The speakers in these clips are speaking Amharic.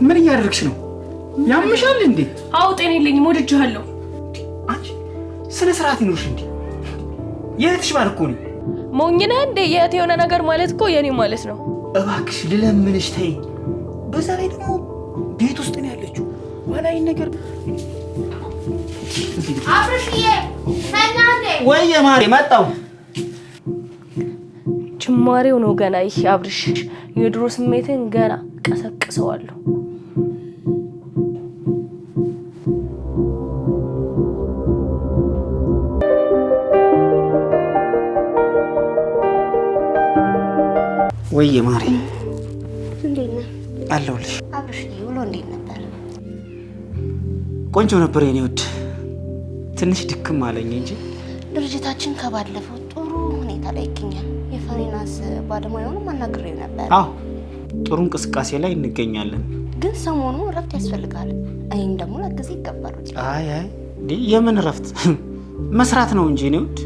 ምን እያደረግሽ ነው? ያምሻል እንዴ? አው ጤና የለኝም ወድጄሃለሁ። አንቺ ስነ ስርዓት ይኖርሽ እንዴ? የእህትሽ ባል እኮ ነው። ሞኝ ነህ እንዴ? የእህቴ የሆነ ነገር ማለት እኮ የኔ ማለት ነው። እባክሽ ልለምንሽ ተይ። በዛ ላይ ደግሞ ቤት ውስጥ ነው ያለችው። ዋላይ ነገር አብርሽዬ ሰላም ወይ ማሬ መጣው። ጅማሬው ነው ገና። ይሄ አብርሽ የድሮ ስሜትን ገና ቀሰቅሰዋለሁ። ወይ ማሬ እንዴት ነህ? አለሁልሽ። አብርሽዬ ውሎ እንዴት ነበር? ቆንጆ ነበር የኔ ውድ። ትንሽ ድክም አለኝ እንጂ ድርጅታችን ከባለፈው ጥሩ ሁኔታ ላይ ይገኛል። የፋይናንስ ባለሙያውንም አናግሬው ነበር። አዎ ጥሩ እንቅስቃሴ ላይ እንገኛለን። ግን ሰሞኑ እረፍት ያስፈልጋል። እኔም ደግሞ ለጊዜ ይገባሉ። አይ የምን እረፍት? መስራት ነው እንጂ እኔ ውድ።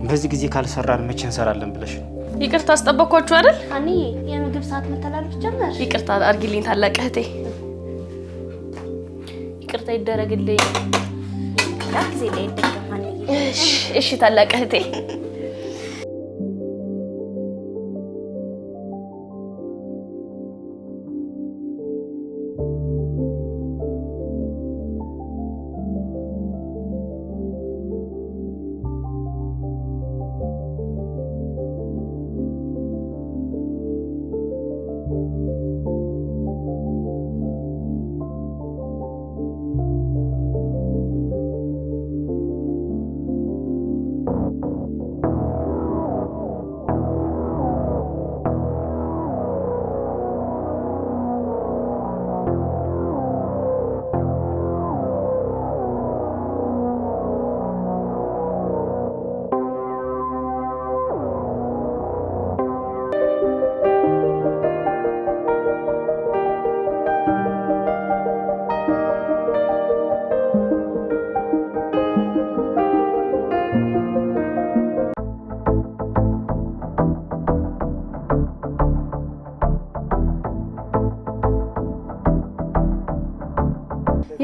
በዚህ ጊዜ ካልሰራን መቼ እንሰራለን ብለሽ ነው? ይቅርታ አስጠበቅኳችሁ አይደል? አኒ የምግብ ሰዓት መተላለፍ ጀመር። ይቅርታ አድርጊልኝ ታላቅ እህቴ። ይቅርታ ይደረግልኝ። ያ ጊዜ ላይ ይደገማል። እሺ ታላቅ እህቴ።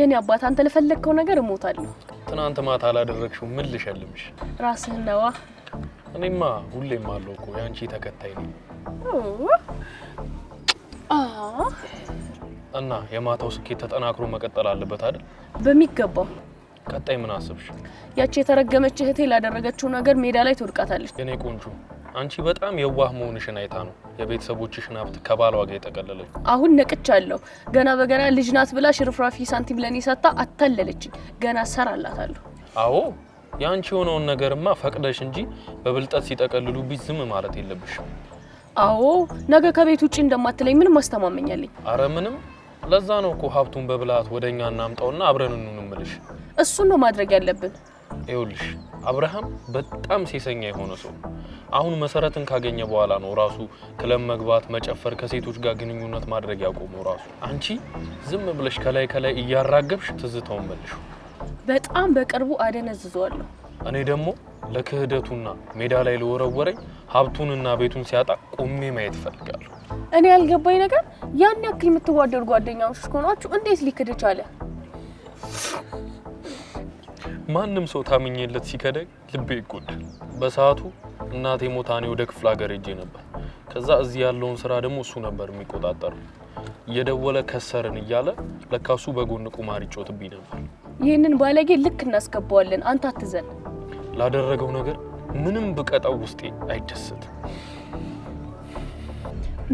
የኔ አባት አንተ ለፈለግከው ነገር እሞታለሁ። ትናንት ማታ አላደረግሽው ምን ልሸልምሽ? ራስህን ነዋ። እኔማ ሁሌም አለው እኮ ያንቺ ተከታይ ነኝ። እና የማታው ስኬት ተጠናክሮ መቀጠል አለበት አይደል? በሚገባው። ቀጣይ ምን አስብሽ? ያቺ የተረገመች እህቴ ላደረገችው ነገር ሜዳ ላይ ትወድቃታለች። የኔ ቆንጆ አንቺ በጣም የዋህ መሆንሽን አይታ ነው የቤተሰቦችሽን ሀብት ከባሏ ጋር የጠቀለለች። አሁን ነቅቻለሁ። ገና በገና ልጅ ናት ብላ ሽርፍራፊ ሳንቲም ለኔ ሰጣ አታለለችኝ። ገና ሰራላታለሁ። አዎ ያንቺ የሆነውን ነገርማ ፈቅደሽ እንጂ በብልጠት ሲጠቀልሉብሽ ዝም ማለት የለብሽም። አዎ ነገ ከቤት ውጪ እንደማትለኝ ምንም አስተማመኛለኝ። አረ ምንም። ለዛ ነው እኮ ሀብቱን በብላት ወደኛ እናምጣውና አብረን እንኑምልሽ። እሱን ነው ማድረግ ያለብን። ይኸውልሽ አብርሃም በጣም ሴሰኛ የሆነ ሰው አሁን መሰረትን ካገኘ በኋላ ነው ራሱ ክለብ መግባት፣ መጨፈር፣ ከሴቶች ጋር ግንኙነት ማድረግ ያቆመው ራሱ። አንቺ ዝም ብለሽ ከላይ እያራገብሽ ትዝታውን መልሽ። በጣም በቅርቡ አደነዝዘዋለሁ። እኔ ደግሞ ለክህደቱና ሜዳ ላይ ለወረወረኝ ሀብቱንና ቤቱን ሲያጣ ቆሜ ማየት ፈልጋለሁ። እኔ ያልገባኝ ነገር ያን ያክል የምትዋደዱ ጓደኛሞች ሆናችሁ እንዴት ሊክድ ቻለ? ማንም ሰው ታምኜለት ሲከደኝ ልቤ ይጎዳል። በሰዓቱ እናቴ ሞታኔ ወደ ክፍለ ሀገር ሄጄ ነበር። ከዛ እዚህ ያለውን ስራ ደግሞ እሱ ነበር የሚቆጣጠረው። እየደወለ ከሰርን እያለ ለካሱ በጎን ቁማር ይጮትብኝ ነበር። ይህንን ባለጌ ልክ እናስገባዋለን። አንተ አትዘን። ላደረገው ነገር ምንም ብቀጣው ውስጤ አይደሰትም።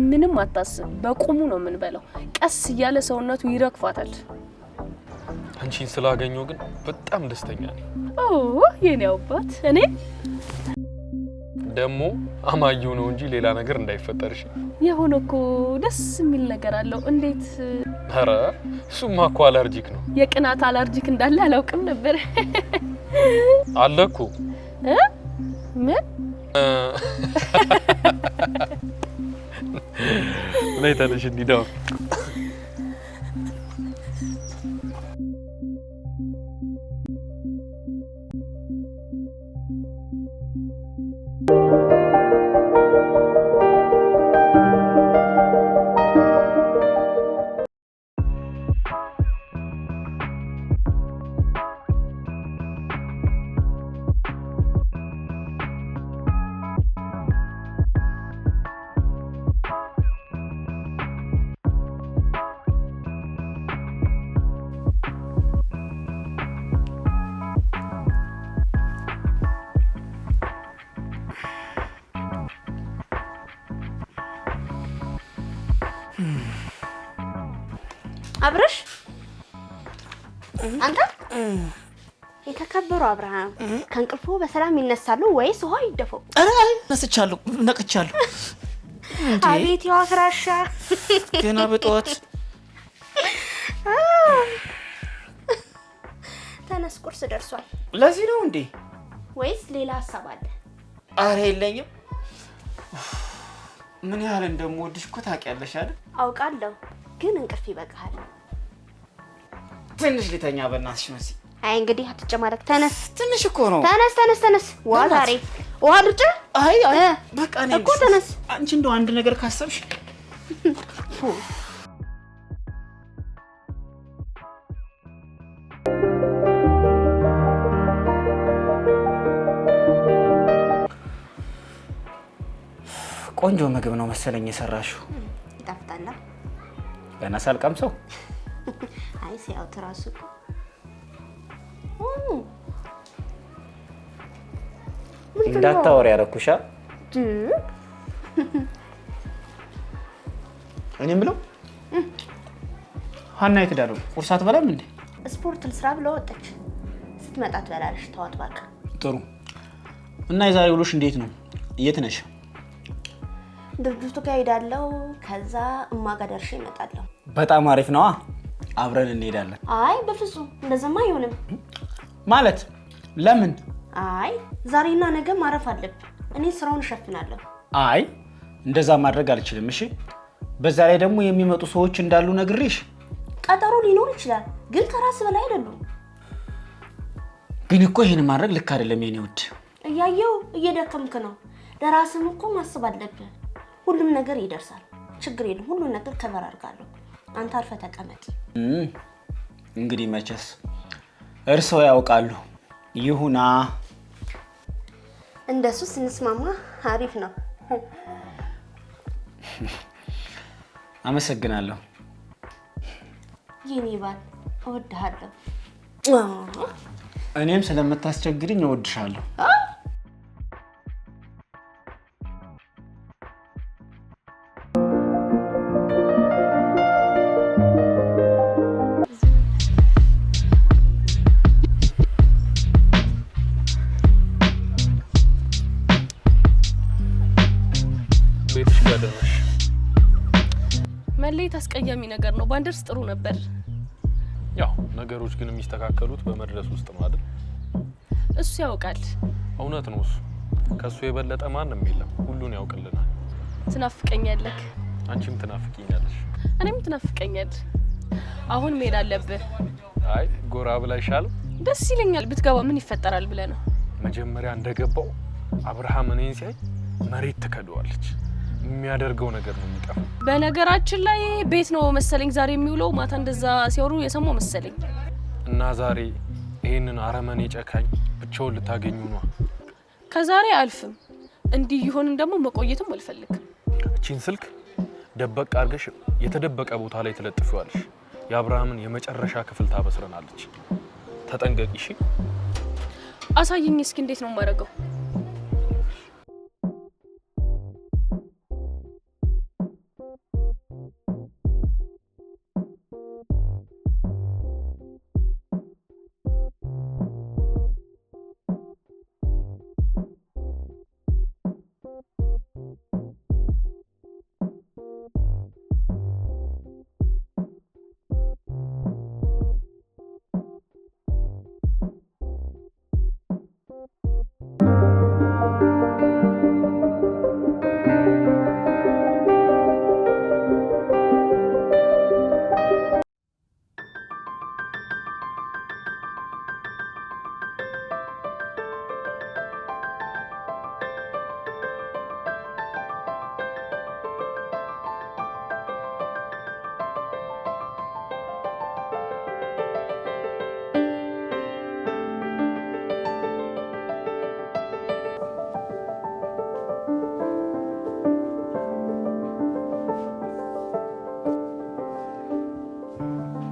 ምንም አታስብ። በቁሙ ነው የምንበላው። ቀስ እያለ ሰውነቱ ይረግፋታል። አንቺን ስላገኘው ግን በጣም ደስተኛ ነኝ። የኔ አባት እኔ ደግሞ አማየው ነው እንጂ ሌላ ነገር እንዳይፈጠርሽ። የሆነ እኮ ደስ የሚል ነገር አለው። እንዴት? ኧረ እሱማ እኮ አለርጂክ ነው። የቅናት አለርጂክ እንዳለ አላውቅም ነበር። አለ እኮ። ምን? ላይ ተነሽ እንዲዳው አብረሽ አንተ የተከበሩ አብርሃም ከእንቅልፎ በሰላም ይነሳሉ ወይስ ውሃ ይደፈው? አይ ነስቻለሁ፣ ነቅቻለሁ። አቤት ያው ፍራሻ ገና በጠዋት ተነስ፣ ቁርስ ደርሷል። ለዚህ ነው እንዴ ወይስ ሌላ ሐሳብ አለ? አረ የለኝም። ምን ያህል እንደምወድሽ እኮ ታውቂያለሽ አይደል? አውቃለሁ፣ ግን እንቅልፍ ይበቃሃል። ትንሽ ልተኛ በእናትሽ መሲ። አይ እንግዲህ አትጨማለቅ፣ ተነስ። ትንሽ እኮ ነው። ተነስ። ውሃ ዛሬ ውሃ ልጭ። አይ በቃ ነኝ እኮ ተነስ። አንቺ እንደው አንድ ነገር ካሰብሽ ቆንጆ ምግብ ነው መሰለኝ የሰራሽው። ይጣፍጣል። ገና ሳልቀምሰው አይ ሲያውት ራሱ እንዳታወሪ ያረኩሻ። እኔ የምለው ሀና የት ሄዳ ነው? ቁርስ አትበላም እንዴ? ስፖርት ልስራ ብለው ወጣች። ስትመጣ ትበላለች። ተዋት እባክህ። ጥሩ። እና የዛሬ ውሎሽ እንዴት ነው? የት ነሽ? ድርጅቱ ጋር ሄዳለሁ። ከዛ እማጋ ደርሼ እመጣለሁ። በጣም አሪፍ ነዋ። አብረን እንሄዳለን። አይ በፍጹም እንደዛማ አይሆንም። ማለት ለምን? አይ ዛሬና ነገ ማረፍ አለብኝ። እኔ ስራውን እሸፍናለሁ። አይ እንደዛ ማድረግ አልችልም። እሺ፣ በዛ ላይ ደግሞ የሚመጡ ሰዎች እንዳሉ ነግሬሽ። ቀጠሮ ሊኖር ይችላል፣ ግን ከራስ በላይ አይደሉም። ግን እኮ ይሄን ማድረግ ልክ አይደለም የኔ ውድ። እያየው እየደከምክ ነው። ለራስም እኮ ማሰብ አለብህ። ሁሉም ነገር ይደርሳል። ችግር የለም። ሁሉን ነገር ከበር አድርጋለሁ። አንተ አርፈህ ተቀመጥ። እንግዲህ መቼስ እርስዎ ያውቃሉ። ይሁና። እንደሱ ስንስማማ አሪፍ ነው። አመሰግናለሁ። የኔ ባል እወድሃለሁ። እኔም ስለምታስቸግሪኝ እወድሻለሁ። ቤትሽ ጋር ደረሽ? መለየት አስቀያሚ ነገር ነው። ባንደርስ ጥሩ ነበር። ያው ነገሮች ግን የሚስተካከሉት በመድረስ ውስጥ ነው አይደል? እሱ ያውቃል። እውነት ነው። እሱ ከሱ የበለጠ ማንም የለም። ሁሉን ያውቅልናል። ትናፍቀኛለህ። አንቺም ትናፍቂኛለሽ። እኔም ትናፍቀኛል። አሁን መሄድ አለብህ። አይ ጎራ ብላ ይሻላል። ደስ ይለኛል። ብትገባ ምን ይፈጠራል ብለህ ነው? መጀመሪያ እንደገባው አብርሃም እኔን ሲያይ መሬት ትከደዋለች። የሚያደርገው ነገር ነው የሚጠፋው። በነገራችን ላይ ቤት ነው መሰለኝ ዛሬ የሚውለው። ማታ እንደዛ ሲያወሩ የሰማው መሰለኝ። እና ዛሬ ይሄንን አረመኔ ጨካኝ ብቻውን ልታገኙ ነው? ከዛሬ አልፍም። እንዲህ ይሆንን ደግሞ መቆየትም አልፈልግም። እቺን ስልክ ደበቅ አድርገሽ የተደበቀ ቦታ ላይ ትለጥፊዋለሽ። የአብርሃምን የመጨረሻ ክፍል ታበስረናለች። ተጠንቀቂ እሺ? አሳይኝ እስኪ እንዴት ነው የማደርገው?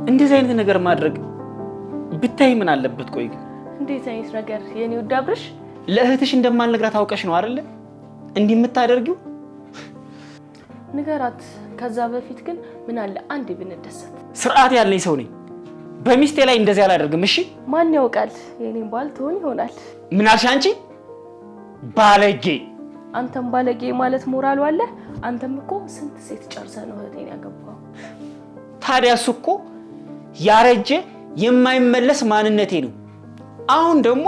እንደዚህ አይነት ነገር ማድረግ ብታይ ምን አለበት? ቆይ ግን እንዴት አይነት ነገር የኔ ውድ አብርሽ? ለእህትሽ እንደማልነግራት አውቀሽ ነው አይደለ እንዲህ የምታደርጊው? ንገራት። ከዛ በፊት ግን ምን አለ አንዴ ብንደሰት። ስርዓት ያለኝ ሰው ነኝ። በሚስቴ ላይ እንደዚህ አላደርግም። እሺ ማን ያውቃል የኔን ባል ትሆን ይሆናል። ምን አልሽ አንቺ? ባለጌ። አንተም ባለጌ ማለት ሞራሉ አለ? አንተም እኮ ስንት ሴት ጨርሰህ ነው እህቴን ያገባው። ታዲያ እሱ እኮ ያረጀ የማይመለስ ማንነቴ ነው። አሁን ደግሞ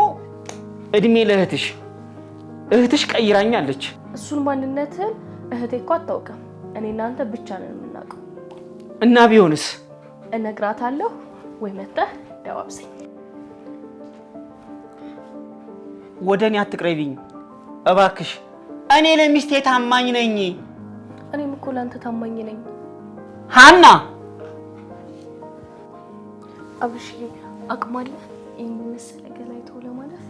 እድሜ ለእህትሽ። እህትሽ ቀይራኛለች። እሱን ማንነትን እህቴ እኮ አታውቅም። እኔ እናንተ ብቻ ነን የምናውቀው። እና ቢሆንስ? እነግራታለሁ ወይ መጣህ ደዋብሰኝ። ወደኔ አትቅረቢኝ እባክሽ። እኔ ለሚስቴ ታማኝ ነኝ። እኔም እኮ ላንተ ታማኝ ነኝ ሃና። አብሽዬ አቅማለ ይሄን መሰለ ገላይቶ ለማለፍ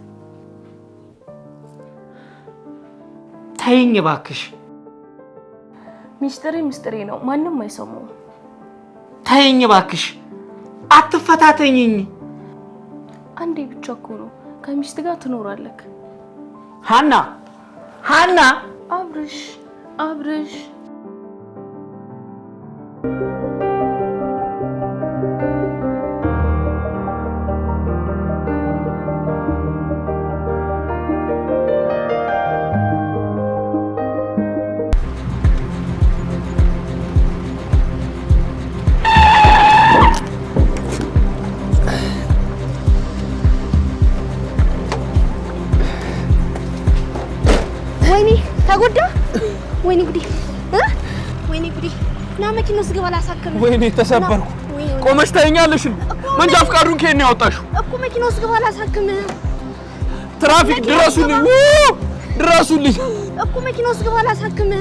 ተይኝ እባክሽ። ሚስጥሬ ነው፣ ማንንም አይሰማው። ተይኝ እባክሽ፣ አትፈታተኝኝ። አንዴ ብቻ እኮ ነው ከሚስት ጋር ትኖራለህ። ሃና አብርሽ ተጎዳ። ወይኔ ጉዲ ወይኔ ጉዲ። ና መኪና ውስጥ ግባ ላሳክም። ወይኔ ተሰበርኩ። ቆመሽ ታይኛለሽ። መንጃ ፍቃዱን ከኔ ያወጣሽው እኮ መኪና ውስጥ ግባ ላሳክም። ትራፊክ ድረሱልኝ እኮ መኪና ውስጥ ግባ ላሳክም።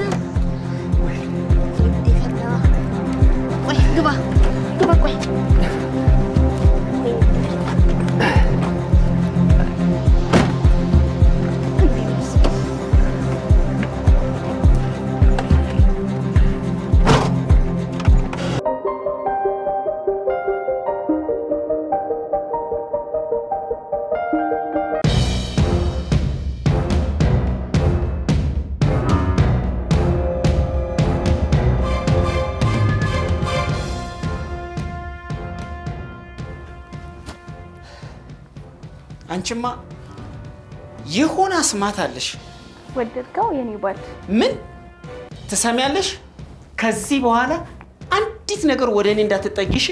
ቆይ ግባ ቆይ አንቺማ የሆነ አስማት አለሽ። ወደድከው የኔ ባል? ምን ትሰሚያለሽ? ከዚህ በኋላ አንዲት ነገር ወደ እኔ እንዳትጠጊሽ።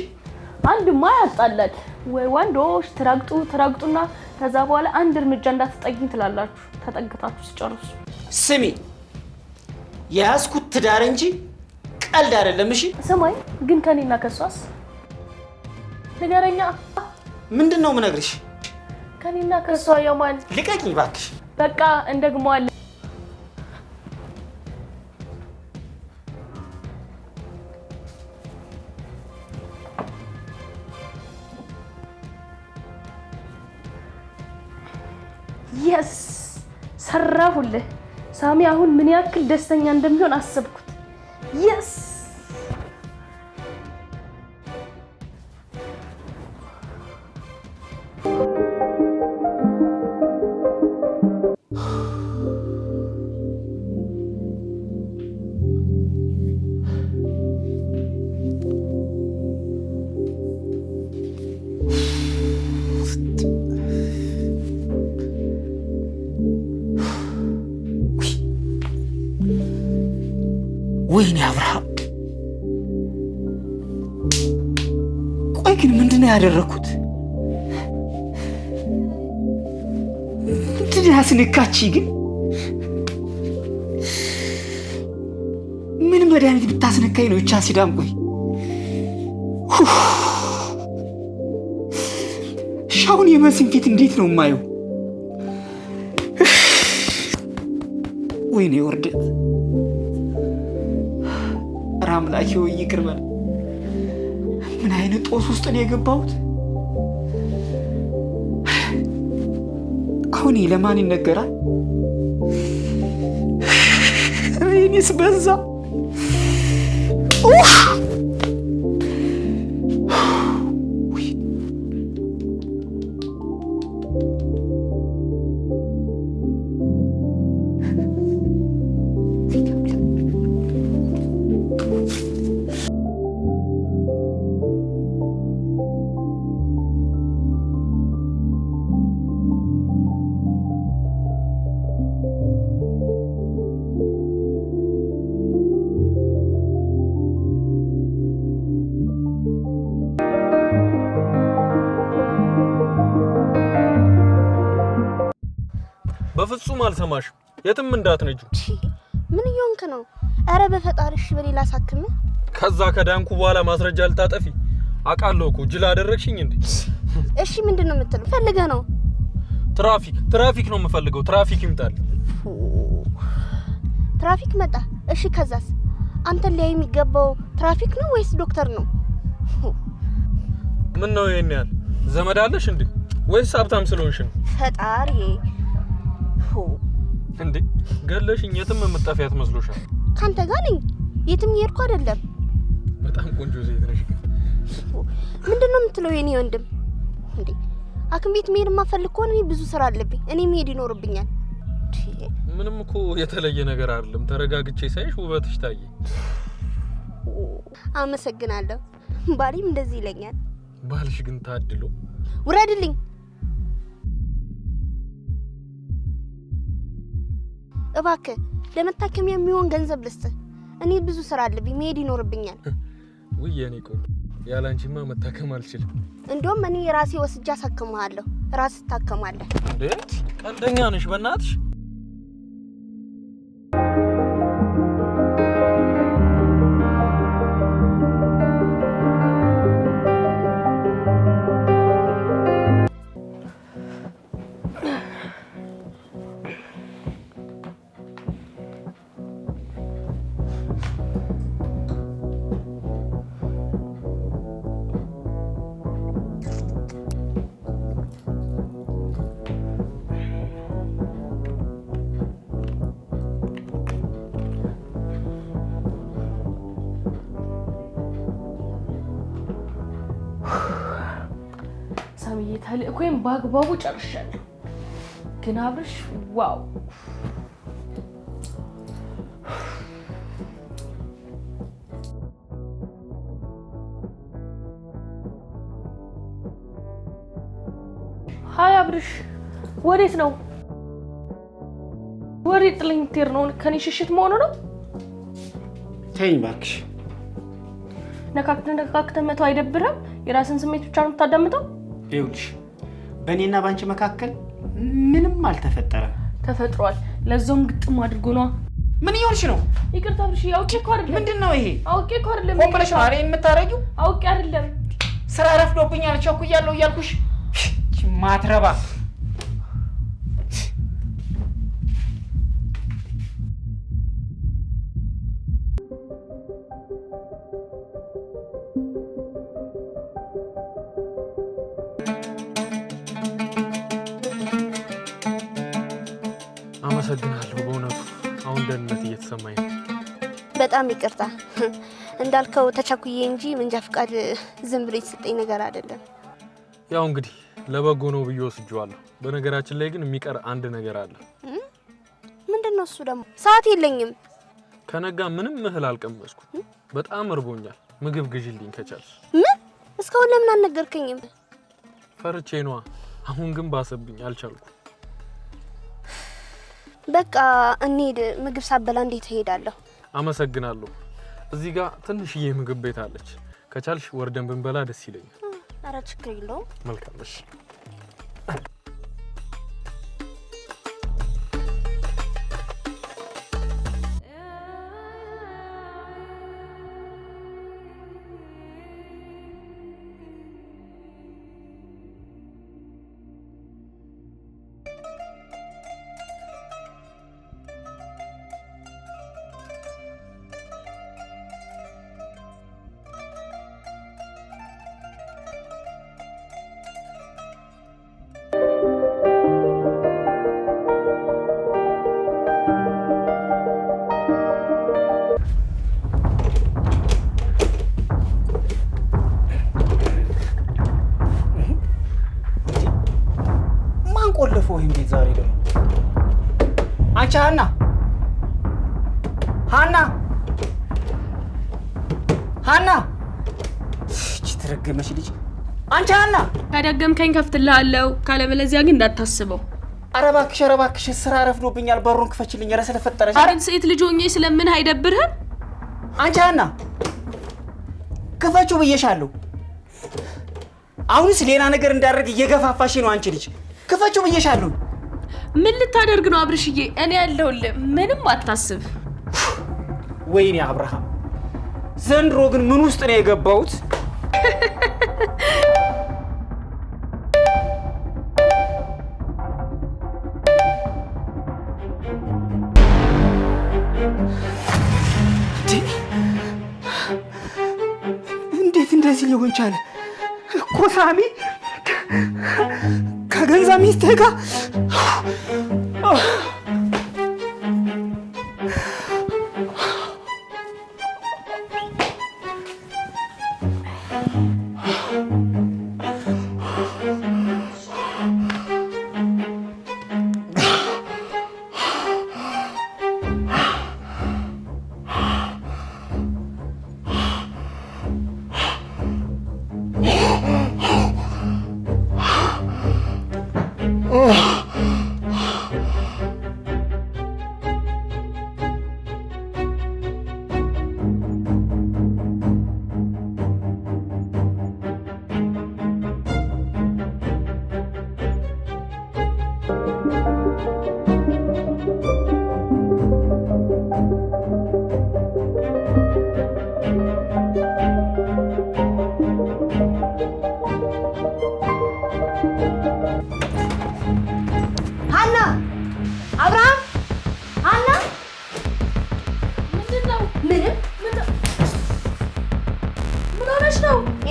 አንድማ ያጣላል ወይ ወንዶች ትራግጡና ከዛ በኋላ አንድ እርምጃ እንዳትጠጊኝ ትላላችሁ ተጠግታችሁ ሲጨርሱ። ስሚ ያስኩት ትዳር እንጂ ቀልድ አይደለም። እሺ ስማኝ ግን ከኔና ከሷስ ንገረኛ። ምንድነው የምነግርሽ? ከኔና ከሷ የማን? ልቀቂኝ እባክሽ። በቃ እንደግመዋለን። የስ ሰራሁልህ። ሳሚ አሁን ምን ያክል ደስተኛ እንደሚሆን አሰብኩት። የስ ወይኔ አብርሃም፣ ቆይ ግን ምንድነው ያደረኩት? ምንድነው ያስነካች? ግን ምን መድኃኒት ብታስነካኝ ነው? ብቻ ሲዳም ቆይ ሻውን የመስን ፊት እንዴት ነው የማየው? ወይኔ ወርደት አምላኬ ሆይ ይቅር በል። ምን አይነት ጦስ ውስጥ ነው የገባሁት? አሁን ለማን ይነገራል? እኔስ በዛ። በፍጹም አልሰማሽም። የትም እንዳትነጁ። ምን እየሆንክ ነው? አረ በፈጣሪሽ በሌላ ሳክም። ከዛ ከዳንኩ በኋላ ማስረጃ ልታጠፊ አቃለው እኮ ጅል አደረግሽኝ እንዴ? እሺ ምንድነው የምትለው? ፈልገህ ነው? ትራፊክ ነው የምፈልገው። ትራፊክ ይምጣል። ትራፊክ መጣ። እሺ ከዛስ? አንተ ላይ የሚገባው ትራፊክ ነው ወይስ ዶክተር ነው? ምን ነው ይሄን ያህል ዘመድ አለሽ እንዴ? ወይስ ሀብታም ስለሆንሽ ነው? ፈጣሪ እንዴ ገለሽኝ። የትም የምትጠፊያት መስሎሻል? ካንተ ጋር ነኝ። የትም እየሄድኩ አይደለም። በጣም ቆንጆ ሴት ነሽ። ምንድነው የምትለው የኔ ወንድም? እንዴ ሐኪም ቤት መሄድ የማፈልግ ከሆነ እኔ ብዙ ስራ አለብኝ። እኔ መሄድ ይኖርብኛል። ምንም እኮ የተለየ ነገር አይደለም። ተረጋግቼ ሳይሽ ውበትሽ ታየ። አመሰግናለሁ። ባሌም እንደዚህ ይለኛል። ባልሽ ግን ታድሎ። ውረድልኝ። እባክህ ለመታከሚያ የሚሆን ገንዘብ ልስጥ። እኔ ብዙ ስራ አለብኝ። መሄድ ይኖርብኛል። ውይ የኔ ቆንጆ ያላንቺማ መታከም አልችልም። እንደውም እኔ ራሴ ወስጄ አሳክምሃለሁ። ራስህ ትታከማለህ። እንዴ ቀልደኛ ነሽ በእናትሽ። ሳሚዬ ተልእኮዬን በአግባቡ ጨርሻለሁ። ግን አብርሽ ዋው ሃይ አብርሽ ወዴት ነው? ወዴት ጥለኝ ልትሄድ ነው? ከኔ ሽሽት መሆኑ ነው? ተይኝ እባክሽ። ነካክተህ መተው አይደብርም? የራስን ስሜት ብቻ ነው የምታዳምጠው? ይኸውልሽ በእኔና ባንቺ መካከል ምንም አልተፈጠረም። ተፈጥሯል። ለዛውም ግጥም አድርጎ ነው። ምን እየሆንሽ ነው? ይቅርታ አብርሽ፣ አውቄ እኮ አይደለም። ምንድነው ይሄ? አውቄ እኮ አይደለም። ሆን ብለሽ ነው አይደል የምታረጊው? አውቄ አይደለም። ስራ ረፍዶብኛል ቸኩያለሁ እያልኩሽ ማትረባ። አመሰግናለሁ በእውነቱ። አሁን ደህንነት እየተሰማኝ ነው። በጣም ይቅርታ እንዳልከው ተቻኩዬ እንጂ መንጃ ፍቃድ ዝም ብሎ የተሰጠኝ ነገር አይደለም። ያው እንግዲህ ለበጎ ነው ብዬ ወስጄዋለሁ። በነገራችን ላይ ግን የሚቀር አንድ ነገር አለ። ምንድነው እሱ ደግሞ? ሰዓት የለኝም። ከነጋ ምንም እህል አልቀመስኩም። በጣም እርቦኛል። ምግብ ግዢልኝ ከቻልሽ። ምን? እስካሁን ለምን አልነገርከኝም? ፈርቼ ነዋ። አሁን ግን ባሰብኝ፣ አልቻልኩም። በቃ እንሂድ። ምግብ ሳበላ እንዴት እሄዳለሁ? አመሰግናለሁ። እዚህ ጋር ትንሽዬ ምግብ ቤት አለች። ከቻልሽ ወርደን ብንበላ ደስ ይለኛል። ኧረ ችግር የለውም። መልካም እሺ። ቆልፈው ይሄን ቤት ዛሬ ደግሞ አንቺ ሃና እቺ ተረገመሽ ልጅ አንቺ ሃና ካደገምከኝ ከፍትልሃለሁ፣ ካለበለዚያ ግን እንዳታስበው። ኧረ እባክሽ ስራ ረፍዶብኛል። በሩን ክፈችልኝ። ኧረ ስለፈጠረሽ አረን ሴት ልጅ ሆኜ ስለምን አይደብርህም? አንቺ ሃና ክፈቹ ብዬሻለሁ። አሁንስ ሌላ ነገር እንዳደርግ እየገፋፋሽ ነው። አንቺ ልጅ ክፈቹ ብዬሻለሁ። ምን ልታደርግ ነው አብርሽዬ? እኔ ያለሁልህ ምንም አታስብ። ወይኔ አብርሃም ዘንድሮ ግን ምን ውስጥ ነው የገባሁት? እንዴት እንደዚህ ሊሆን ቻለ? እኮ ሳሚ ከገንዛ ሚስትህ ጋር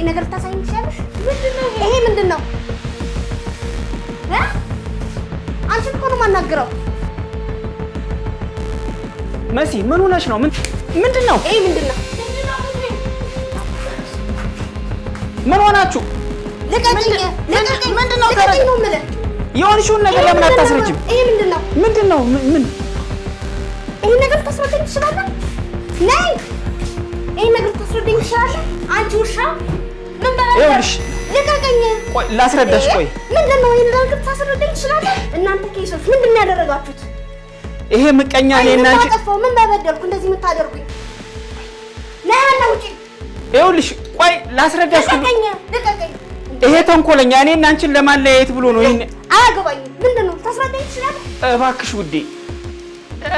ነገር ታሳይኝ ትችያለሽ? ምንድነው ይሄ? ምንድነው? አንቺ እኮ ነው የማናግረው። መሲ ምን ሆነሽ ነው? ምንድነው ይሄ? ምንድነው? ምን ሆናችሁ? ልቀቂኝ! ልቀቂኝ! ምንድነው? ልቀቂኝ ነው የምልህ። የሆንሽውን ነገር ለምን አታስረጅም? ይሄ ምንድነው? ምንድነው? ምን ይሄ ነገር ታስረዳኝ ትችላለህ? ነይ! ይሄ ነገር ታስረዳኝ ትችላለህ? አንቺ ውሻ! ምን ይኸውልሽ፣ ልቀቀኝ! ቆይ ላስረዳሽ። ቆይ ምንድነው? ይሄ ነገር ታስረዳኝ ትችላለህ? እናንተ ኬሶች ምንድነው ያደረጋችሁት? ይሄ ምቀኛ እኔና አንቺ ምን በበደልኩ እንደዚህ የምታደርጉኝ? ነይ አና ውጪ! ይኸውልሽ፣ ቆይ ላስረዳሽ። ልቀቀኝ! ልቀቀኝ! ይሄ ተንኮለኛ እኔና አንቺን ለማለያየት ብሎ ነው። ይሄን አያገባኝም። ምንድነው? ታስረዳኝ ትችላለህ? እባክሽ ውዴ፣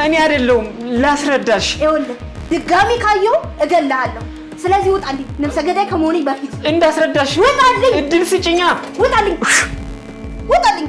እኔ አይደለሁም ላስረዳሽ። ይኸውልህ ድጋሚ ካየው እገልሃለሁ። ስለዚህ ውጣልኝ፣ ነፍሰ ገዳይ ከመሆኔ በፊት እንዳስረዳሽ። ውጣልኝ! እድል ስጭኛ። ውጣልኝ! ውጣልኝ!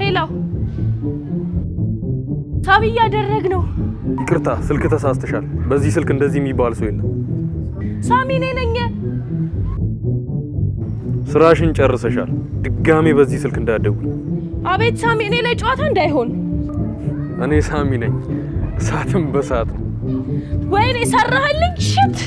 ሄሎ ሳቢ እያደረግነው። ይቅርታ ስልክ ተሳስተሻል። በዚህ ስልክ እንደዚህ የሚባል ሰው የለም። ሳሚ እኔ ነኝ። ስራሽን ጨርሰሻል። ድጋሜ በዚህ ስልክ እንዳትደውይ። አቤት ሳሚ፣ እኔ ላይ ጨዋታ እንዳይሆን። እኔ ሳሚ ነኝ። እሳትም በሳት ነው። ወይኔ ሰራህልኝ። ሽት